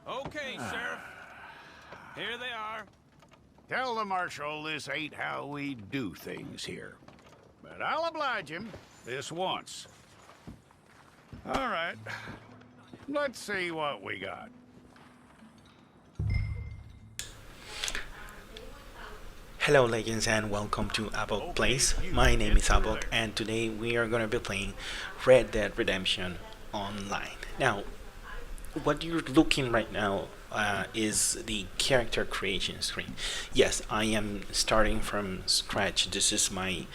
Okay, Sheriff. Here they are. Tell the Marshal this ain't how we do things here. But I'll oblige him this once. All right. Let's see what we got. Hello legends and welcome to Abok Plays. My name is Abok and today we are going to be playing Red Dead Redemption Online. Now, what you're looking right now is the character creation screen. Yes, I am starting from scratch. This is my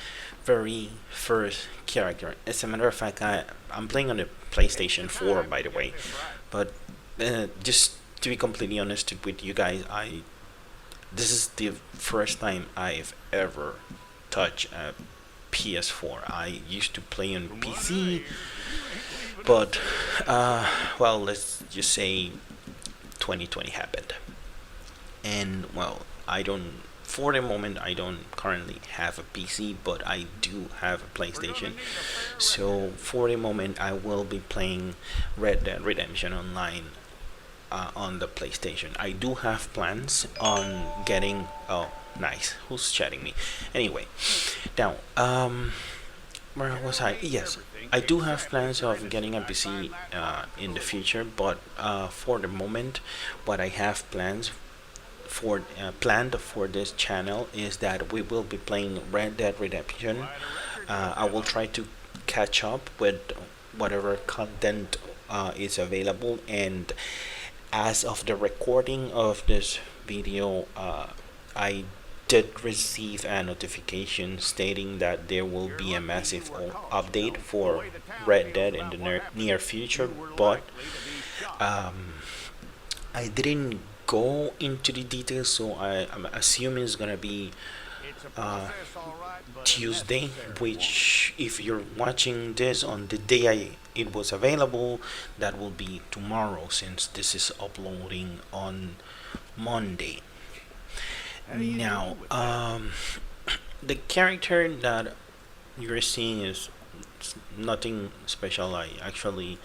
very first character. As a matter of fact, I'm playing on the PlayStation 4, by the way. But just to be completely honest with you guys, this is the first time I've ever touched a PS4. I used to play on PC, but well, let's just say 2020 happened, and well, for the moment, I don't currently have a PC, but I do have a PlayStation. So for the moment, I will be playing Red Dead Redemption Online on the PlayStation. I do have plans on getting. Oh, nice. Who's chatting me? Anyway, now, where was I? Yes, I do have plans of getting a PC in the future, but for the moment, what I have planned for this channel is that we will be playing Red Dead Redemption. I will try to catch up with whatever content is available, and as of the recording of this video, I did receive a notification stating that there will be a massive update for Red Dead in the near future, but I didn't go into the details, so I'm assuming it's gonna be Tuesday, which if you're watching this on the day it was available, that will be tomorrow, since this is uploading on Monday. Now, the character that you're seeing is nothing special. I actually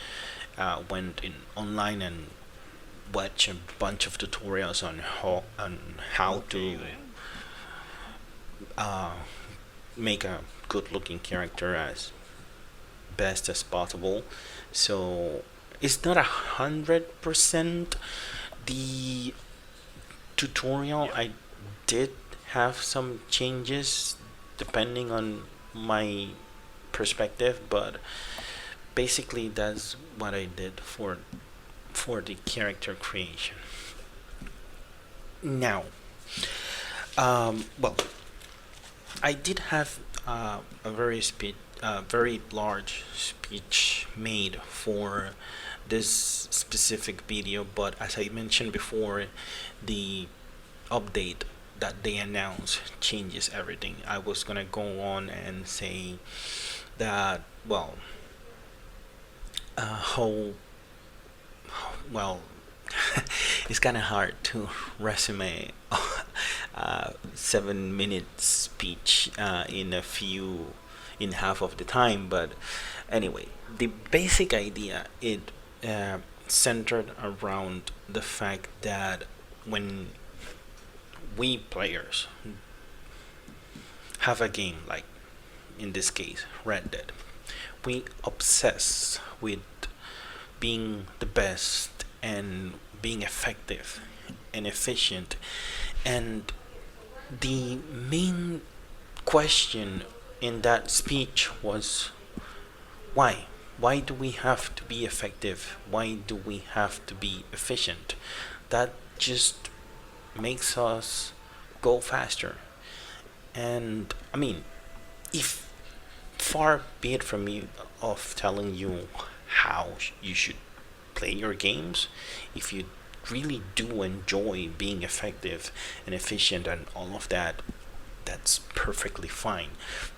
went in online and watched a bunch of tutorials on how to make a good looking character as best as possible. So it's not 100% the tutorial. I did have some changes depending on my perspective, but basically that's what I did for the character creation. Now, well, I did have a very large speech made for this specific video, but as I mentioned before, the update that they announced changes everything. I was gonna go on and say that, well, how well it's kind of hard to resume a 7-minute speech in half of the time, but anyway, the basic idea, it centered around the fact that when we players have a game like, in this case, Red Dead, we obsess with being the best and being effective and efficient, and the main question in that speech was why do we have to be effective? Why do we have to be efficient? That just makes us go faster. And I mean, if far be it from me of telling you how you should play your games, if you really do enjoy being effective and efficient and all of that, that's perfectly fine.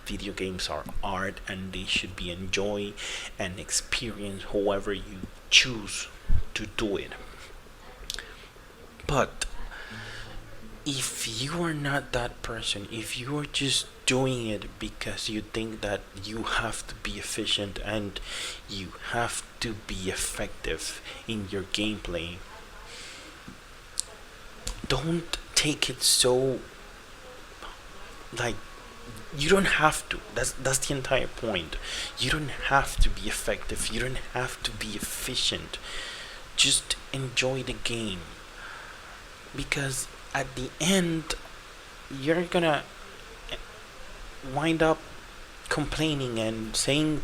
Video games are art and they should be enjoyed and experienced however you choose to do it. But if you are not that person, if you are just doing it because you think that you have to be efficient and you have to be effective in your gameplay, don't take it so, like, you don't have to. That's the entire point. You don't have to be effective. You don't have to be efficient. Just enjoy the game, because at the end you're gonna wind up complaining and saying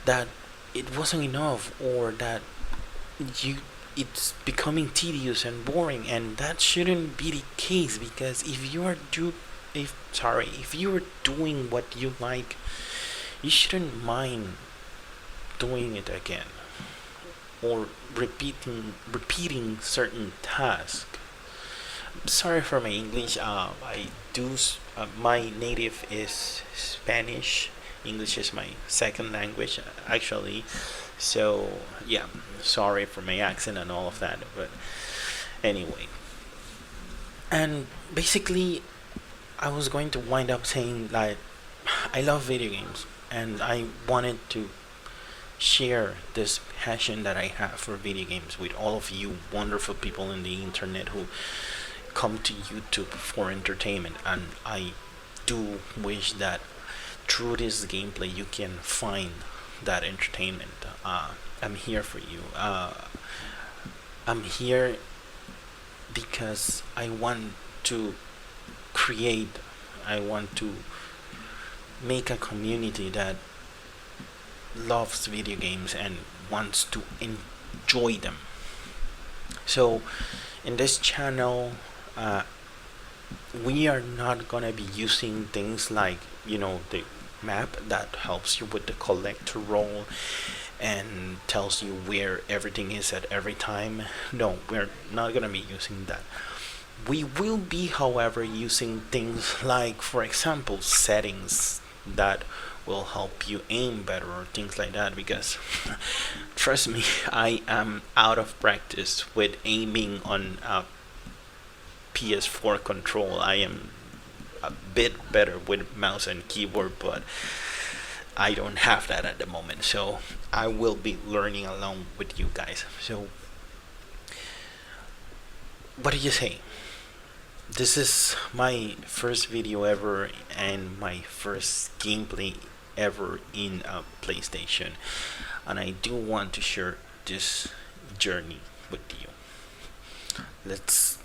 that it wasn't enough, or that you it's becoming tedious and boring, and that shouldn't be the case. Because if you are doing what you like, you shouldn't mind doing it again, or repeating certain tasks. Sorry for my English. My native is Spanish. English is my second language, actually. So yeah, sorry for my accent and all of that. But anyway, and basically, I was going to wind up saying like, I love video games, and I wanted to share this passion that I have for video games with all of you wonderful people in the internet who come to YouTube for entertainment. And I do wish that through this gameplay you can find that entertainment. I'm here for you. I'm here because I want to create, I want to make a community that loves video games and wants to enjoy them. So in this channel, we are not gonna be using things like, the map that helps you with the collector role and tells you where everything is at every time. No, we're not gonna be using that. We will be, however, using things like, for example, settings that will help you aim better, or things like that, because trust me, I am out of practice with aiming on a PS4 control. I am a bit better with mouse and keyboard, but I don't have that at the moment, so I will be learning along with you guys. So what do you say? This is my first video ever and my first gameplay ever in a PlayStation, and I do want to share this journey with you. Let's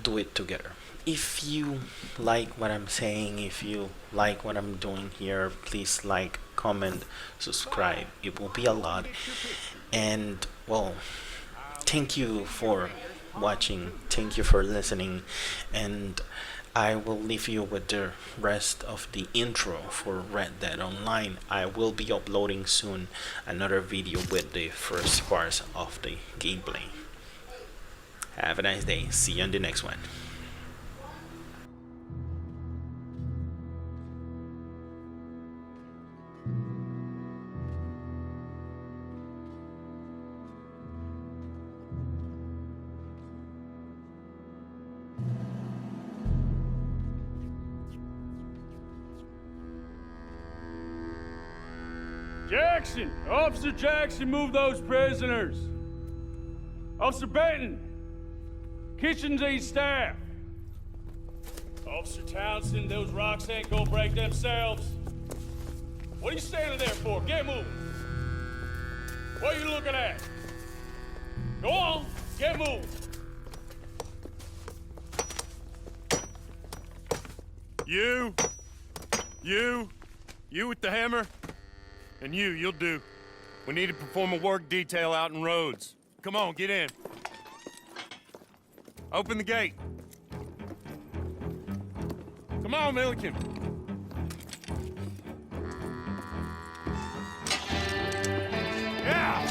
do it together. If you like what I'm saying, if you like what I'm doing here, please like, comment, subscribe. It will be a lot. And well, thank you for watching, thank you for listening, and I will leave you with the rest of the intro for Red Dead Online. I will be uploading soon another video with the first parts of the gameplay. Have a nice day. See you on the next one. Jackson! Officer Jackson, move those prisoners! Officer Benton! Kitchens ain't staff! Officer Townsend, those rocks ain't gonna break themselves. What are you standing there for? Get moving! What are you looking at? Go on, get moving! You with the hammer? And you'll do. We need to perform a work detail out in Rhodes. Come on, get in. Open the gate. Come on, Milliken. Yeah!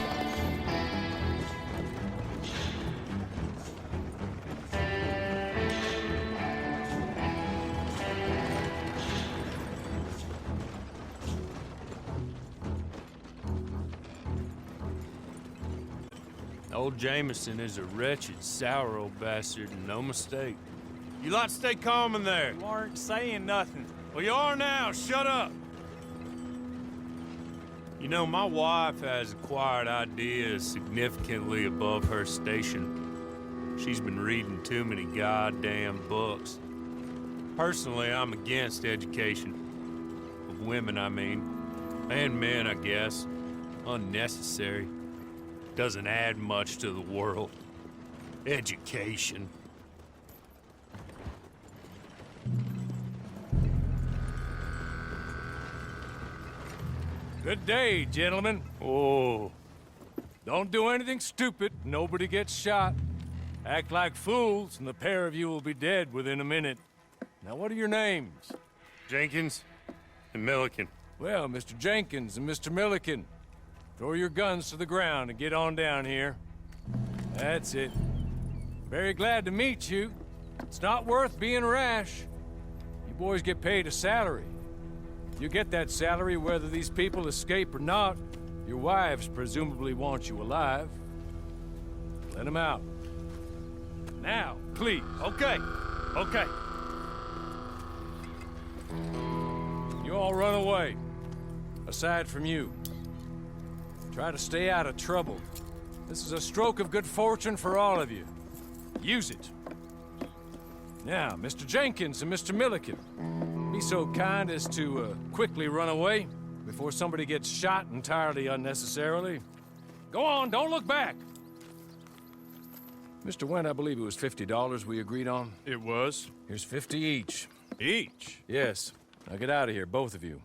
Old Jameson is a wretched, sour old bastard, and no mistake. You lot stay calm in there. You aren't saying nothing. Well, you are now. Shut up. You know, my wife has acquired ideas significantly above her station. She's been reading too many goddamn books. Personally, I'm against education. Of women, I mean. And men, I guess. Unnecessary. Doesn't add much to the world. Education. Good day, gentlemen. Oh. Don't do anything stupid. Nobody gets shot. Act like fools, and the pair of you will be dead within a minute. Now, what are your names? Jenkins and Milliken. Well, Mr. Jenkins and Mr. Milliken, throw your guns to the ground and get on down here. That's it. Very glad to meet you. It's not worth being rash. You boys get paid a salary. You get that salary whether these people escape or not. Your wives presumably want you alive. Let them out. Now, please. Okay. You all run away. Aside from you. Try to stay out of trouble. This is a stroke of good fortune for all of you. Use it. Now, Mr. Jenkins and Mr. Milliken, be so kind as to quickly run away before somebody gets shot entirely unnecessarily. Go on, don't look back. Mr. Went, I believe it was $50 we agreed on. It was. Here's 50 each. Each? Yes. Now get out of here, both of you.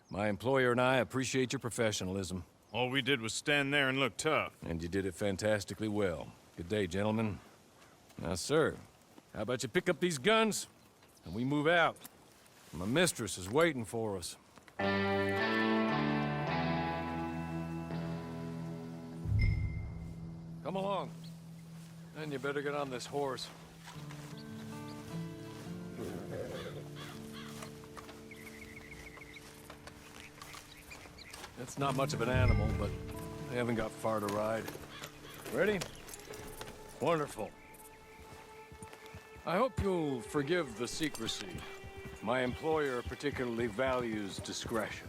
My employer and I appreciate your professionalism. All we did was stand there and look tough. And you did it fantastically well. Good day, gentlemen. Now, sir, how about you pick up these guns and we move out? My mistress is waiting for us. Come along. And you better get on this horse. It's not much of an animal, but they haven't got far to ride. Ready? Wonderful. I hope you'll forgive the secrecy. My employer particularly values discretion.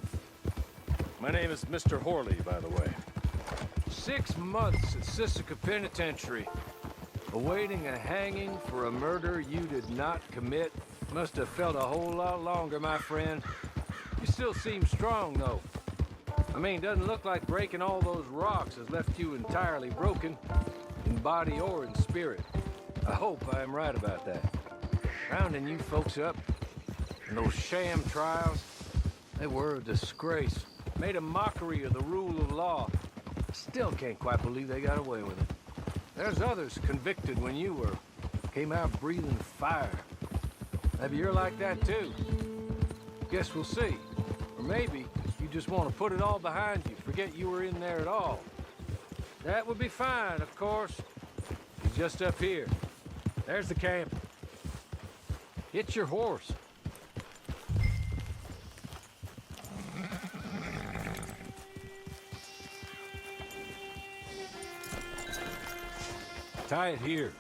My name is Mr. Horley, by the way. 6 months at Sisika Penitentiary, awaiting a hanging for a murder you did not commit. Must have felt a whole lot longer, my friend. You still seem strong, though. I mean, doesn't look like breaking all those rocks has left you entirely broken, in body or in spirit. I hope I am right about that. Rounding you folks up, and those sham trials, they were a disgrace. Made a mockery of the rule of law. Still can't quite believe they got away with it. There's others convicted when you were. Came out breathing fire. Maybe you're like that too. Guess we'll see. Or maybe you just want to put it all behind you, forget you were in there at all. That would be fine, of course. You're just up here. There's the camp. Get your horse. Tie it here.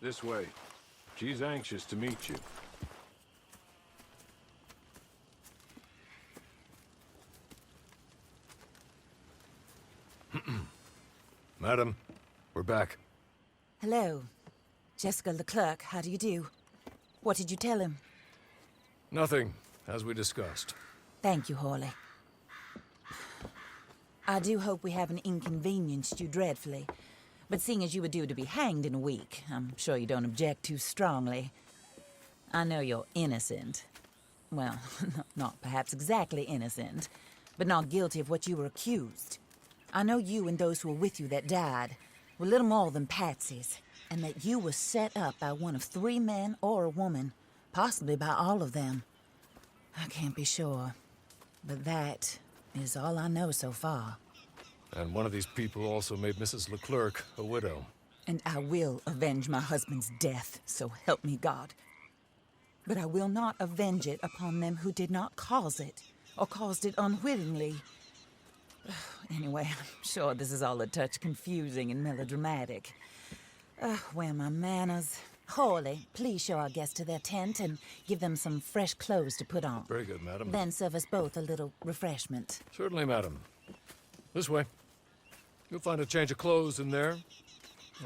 This way. She's anxious to meet you. Madam, we're back. Hello. Jessica Leclerc, how do you do? What did you tell him? Nothing, as we discussed. Thank you, Horley. I do hope we haven't inconvenienced you dreadfully. But seeing as you were due to be hanged in a week, I'm sure you don't object too strongly. I know you're innocent. Well, not perhaps exactly innocent, but not guilty of what you were accused. I know you and those who were with you that died were little more than patsies, and that you were set up by one of 3 men or a woman, possibly by all of them. I can't be sure, but that is all I know so far. And one of these people also made Mrs. Leclerc a widow. And I will avenge my husband's death, so help me God. But I will not avenge it upon them who did not cause it, or caused it unwittingly. Anyway, I'm sure this is all a touch confusing and melodramatic. Where are my manners? Horley, please show our guests to their tent and give them some fresh clothes to put on. Very good, madam. Then serve us both a little refreshment. Certainly, madam. This way. You'll find a change of clothes in there,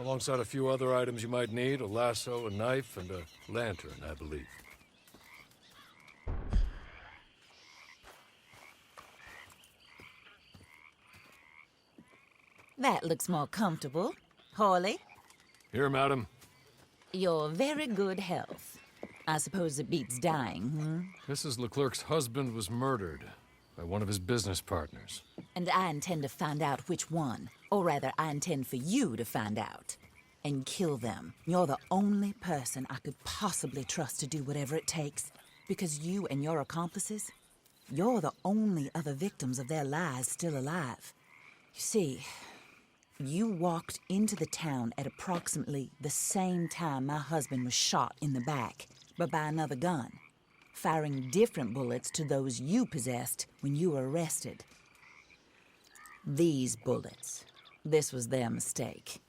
alongside a few other items you might need, a lasso, a knife, and a lantern, I believe. That looks more comfortable. Hawley, Here, madam. you're very good health. I suppose it beats dying, Mrs. Leclerc's husband was murdered by one of his business partners. And I intend to find out which one. Or rather, I intend for you to find out. And kill them. You're the only person I could possibly trust to do whatever it takes. Because you and your accomplices, you're the only other victims of their lies still alive. You see, you walked into the town at approximately the same time my husband was shot in the back, but by another gun, firing different bullets to those you possessed when you were arrested. These bullets, this was their mistake.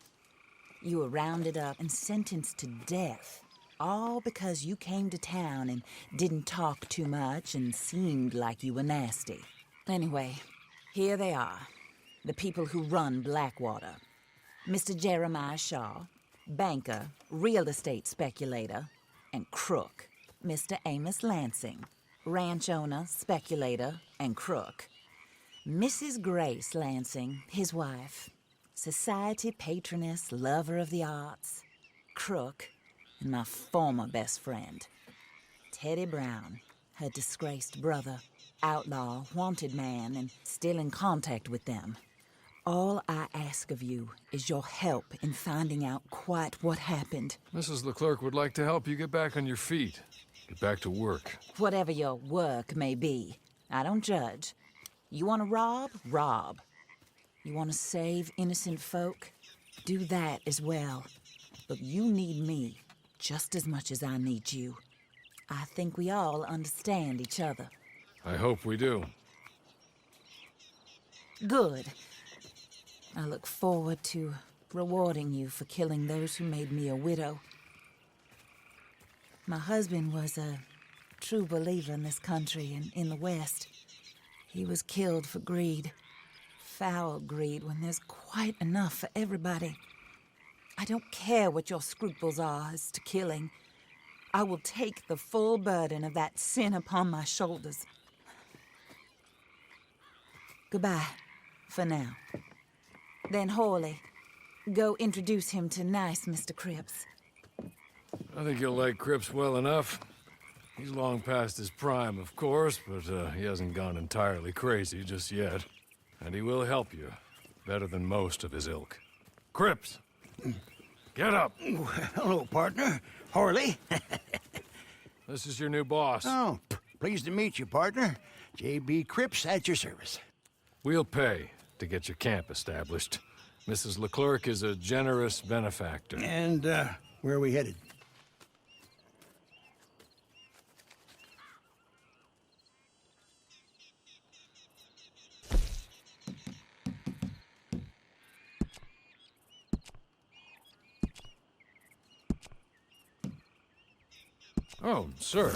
You were rounded up and sentenced to death, all because you came to town and didn't talk too much and seemed like you were nasty. Anyway, here they are. The people who run Blackwater. Mr. Jeremiah Shaw, banker, real estate speculator, and crook. Mr. Amos Lansing, ranch owner, speculator, and crook. Mrs. Grace Lansing, his wife, society patroness, lover of the arts, crook, and my former best friend. Teddy Brown, her disgraced brother, outlaw, wanted man, and still in contact with them. All I ask of you is your help in finding out quite what happened. Mrs. Leclerc would like to help you get back on your feet. Get back to work. Whatever your work may be, I don't judge. You want to rob? Rob. You want to save innocent folk? Do that as well. But you need me just as much as I need you. I think we all understand each other. I hope we do. Good. I look forward to rewarding you for killing those who made me a widow. My husband was a true believer in this country and in the West. He was killed for greed. Foul greed when there's quite enough for everybody. I don't care what your scruples are as to killing. I will take the full burden of that sin upon my shoulders. Goodbye, for now. Then Hawley, go introduce him to nice Mr. Cripps. I think you'll like Cripps well enough. He's long past his prime, of course, but he hasn't gone entirely crazy just yet. And he will help you, better than most of his ilk. Cripps! Get up! Hello, partner. Harley. This is your new boss. Oh, pleased to meet you, partner. J.B. Cripps at your service. We'll pay to get your camp established. Mrs. Leclerc is a generous benefactor. And, where are we headed? Oh, sir.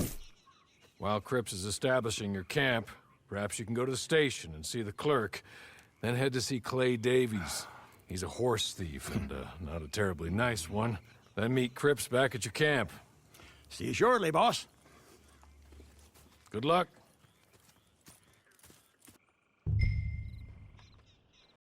While Cripps is establishing your camp, perhaps you can go to the station and see the clerk, then head to see Clay Davies. He's a horse thief, and not a terribly nice one. Then meet Cripps back at your camp. See you shortly, boss. Good luck.